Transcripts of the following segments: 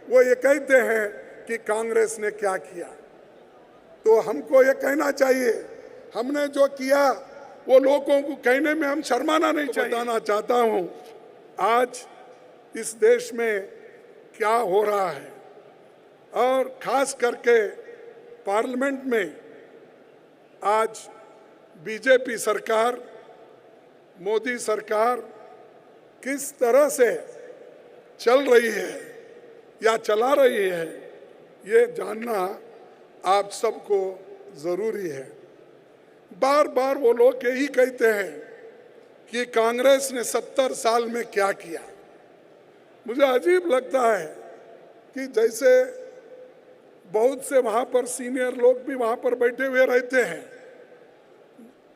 वो ये कहते हैं कि कांग्रेस ने क्या किया। तो हमको ये कहना चाहिए, हमने जो किया वो लोगों को कहने में हम शर्माना नहीं चाहिए। बताना चाहता हूँ आज इस देश में क्या हो रहा है, और खास करके पार्लियामेंट में आज बीजेपी सरकार, मोदी सरकार किस तरह से चल रही है या चला रही है, ये जानना आप सबको ज़रूरी है। बार बार वो लोग यही कहते हैं कि कांग्रेस ने 70 साल में क्या किया। मुझे अजीब लगता है कि जैसे बहुत से वहाँ पर सीनियर लोग भी वहाँ पर बैठे हुए रहते हैं,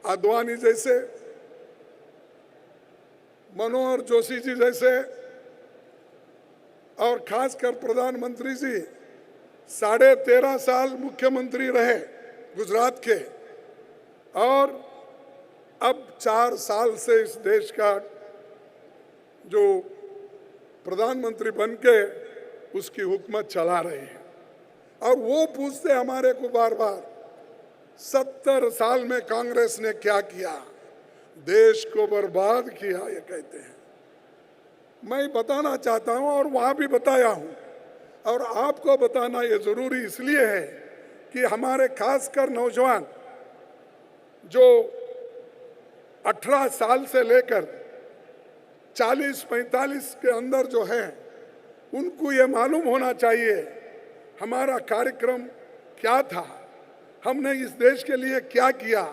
आडवाणी जैसे, मनोहर जोशी जी जैसे, और खासकर प्रधानमंत्री जी 13.5 साल मुख्यमंत्री रहे गुजरात के, और अब 4 साल से इस देश का जो प्रधानमंत्री बन के उसकी हुकूमत चला रहे हैं। और वो पूछते हमारे को बार बार 70 साल में कांग्रेस ने क्या किया, देश को बर्बाद किया, ये कहते हैं। मैं बताना चाहता हूँ और वहाँ भी बताया हूँ, और आपको बताना ये ज़रूरी इसलिए है कि हमारे खासकर नौजवान जो 18 साल से लेकर 40-45 के अंदर जो है, उनको ये मालूम होना चाहिए हमारा कार्यक्रम क्या था, हमने इस देश के लिए क्या किया,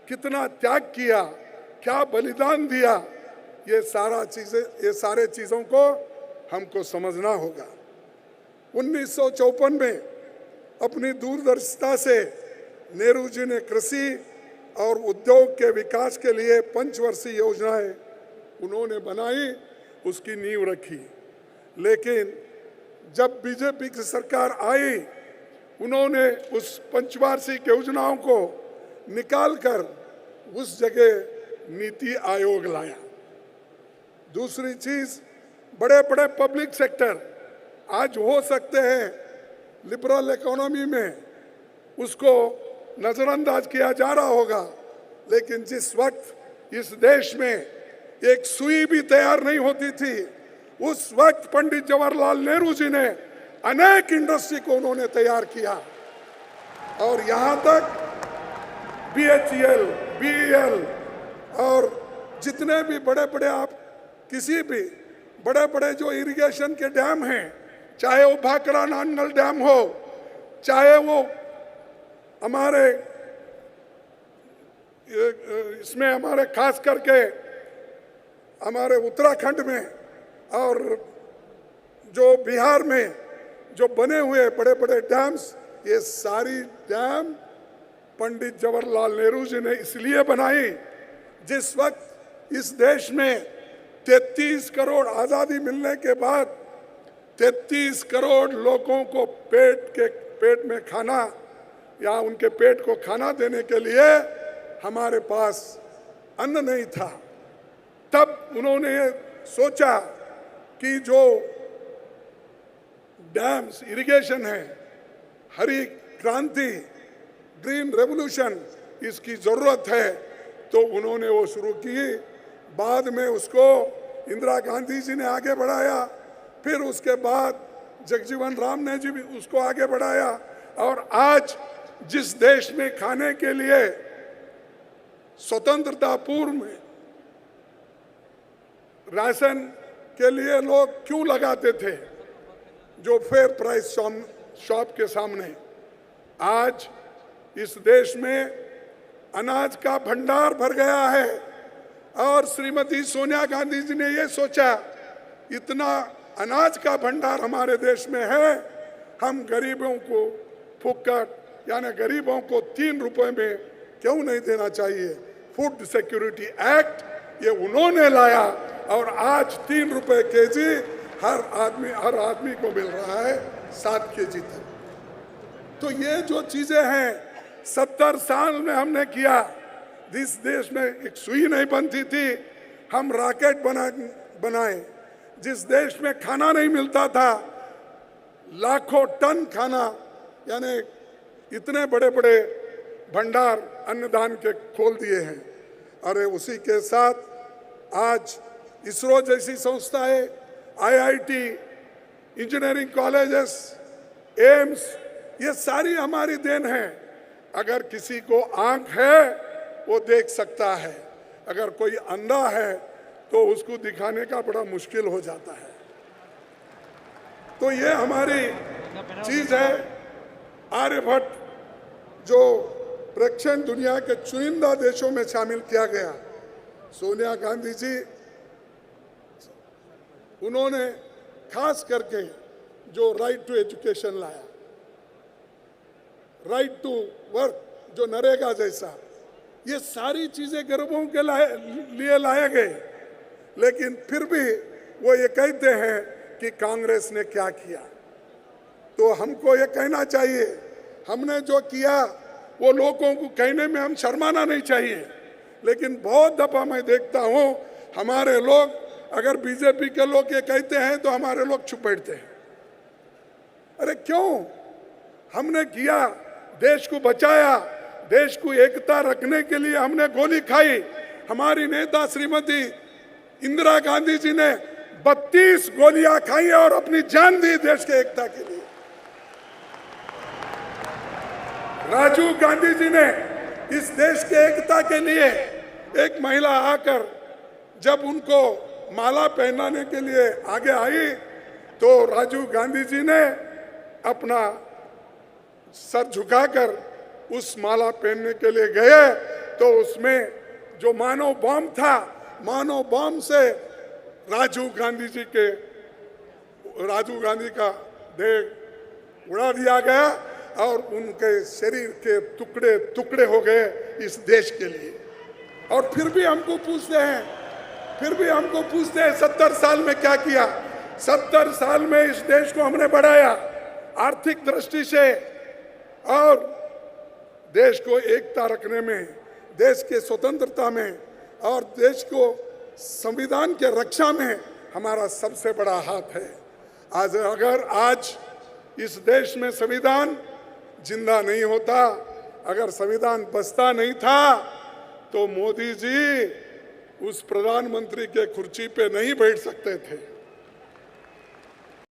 कितना त्याग किया, क्या बलिदान दिया। ये सारे चीज़ों को हमको समझना होगा। 1954 में अपनी दूरदर्शिता से नेहरू जी ने कृषि और उद्योग के विकास के लिए 5 वर्षीय योजनाएं उन्होंने बनाई, उसकी नींव रखी। लेकिन जब बीजेपी की सरकार आई, उन्होंने उस 5 वार्षिक योजनाओं को निकालकर उस जगह नीति आयोग लाया। दूसरी चीज, बड़े बड़े पब्लिक सेक्टर आज हो सकते हैं लिबरल इकोनॉमी में, उसको नज़रअंदाज किया जा रहा होगा, लेकिन जिस वक्त इस देश में एक सुई भी तैयार नहीं होती थी, उस वक्त पंडित जवाहरलाल नेहरू जी ने अनेक इंडस्ट्री को उन्होंने तैयार किया। और यहाँ तक BHEL, BEL और जितने भी बड़े बड़े, आप किसी भी बड़े बड़े जो इरिगेशन के डैम हैं, चाहे वो भाखड़ा नांगल डैम हो, चाहे वो हमारे इसमें हमारे खास करके हमारे उत्तराखंड में और जो बिहार में जो बने हुए बड़े बड़े डैम्स, ये सारी डैम पंडित जवाहरलाल नेहरू जी ने इसलिए बनाई, जिस वक्त इस देश में 33 करोड़ आज़ादी मिलने के बाद 33 करोड़ लोगों को पेट में खाना या उनके पेट को खाना देने के लिए हमारे पास अन्न नहीं था। तब उन्होंने सोचा कि जो डैम्स, इरिगेशन है, हरी क्रांति, ग्रीन रेवोल्यूशन, इसकी ज़रूरत है, तो उन्होंने वो शुरू की। बाद में उसको इंदिरा गांधी जी ने आगे बढ़ाया, फिर उसके बाद जगजीवन राम ने जी भी उसको आगे बढ़ाया, और आज जिस देश में खाने के लिए स्वतंत्रता पूर्व में राशन के लिए लोग क्यों लगाते थे, जो फेयर प्राइस शॉप के सामने, आज इस देश में अनाज का भंडार भर गया है। और श्रीमती सोनिया गांधी जी ने ये सोचा, इतना अनाज का भंडार हमारे देश में है, हम गरीबों को फुक्कट यानी गरीबों को 3 रुपए में क्यों नहीं देना चाहिए। फूड सिक्योरिटी एक्ट ये उन्होंने लाया, और आज 3 रुपए केजी हर आदमी को मिल रहा है, 7 केजी तक। तो ये जो चीजें हैं 70 साल में हमने किया। जिस देश में एक सुई नहीं बनती थी, हम रॉकेट बनाए। जिस देश में खाना नहीं मिलता था, लाखों टन खाना, यानी इतने बड़े बड़े भंडार अन्नदान के खोल दिए हैं। अरे उसी के साथ आज इसरो जैसी संस्थाएं, आईआईटी, इंजीनियरिंग कॉलेजेस, एम्स, ये सारी हमारी देन है। अगर किसी को आंख है वो देख सकता है, अगर कोई अंधा है तो उसको दिखाने का बड़ा मुश्किल हो जाता है। तो ये हमारी चीज है। आर्यभट्ट जो प्रक्षेपण दुनिया के चुनिंदा देशों में शामिल किया गया, सोनिया गांधी जी उन्होंने खास करके जो राइट टू एजुकेशन लाया, राइट टू वर्क जो नरेगा जैसा, ये सारी चीजें गरीबों के लिए लाए गए। लेकिन फिर भी वो ये कहते हैं कि कांग्रेस ने क्या किया। तो हमको ये कहना चाहिए, हमने जो किया वो लोगों को कहने में हम शर्माना नहीं चाहिए। लेकिन बहुत दफा मैं देखता हूँ हमारे लोग, अगर बीजेपी के लोग ये कहते हैं तो हमारे लोग चुप बैठते हैं। अरे क्यों? हमने किया, देश को बचाया, देश को एकता रखने के लिए हमने गोली खाई। हमारी नेता श्रीमती इंदिरा गांधी जी ने 32 गोलियां खाई और अपनी जान दी देश के एकता के लिए। राजीव गांधी जी ने इस देश के एकता के लिए, एक महिला आकर जब उनको माला पहनाने के लिए आगे आई तो राजीव गांधी जी ने अपना सर झुकाकर उस माला पहनने के लिए गए तो उसमें जो मानव बम था, मानव बम से राजीव गांधी का देह उड़ा दिया गया और उनके शरीर के टुकड़े टुकड़े हो गए इस देश के लिए। और फिर भी हमको पूछते हैं 70 साल में क्या किया। 70 साल में इस देश को हमने बढ़ाया आर्थिक दृष्टि से, और देश को एकता रखने में, देश के स्वतंत्रता में और देश को संविधान के रक्षा में हमारा सबसे बड़ा हाथ है। अगर आज इस देश में संविधान जिंदा नहीं होता, अगर संविधान बचता नहीं था तो मोदी जी उस प्रधानमंत्री के कुर्सी पे नहीं बैठ सकते थे।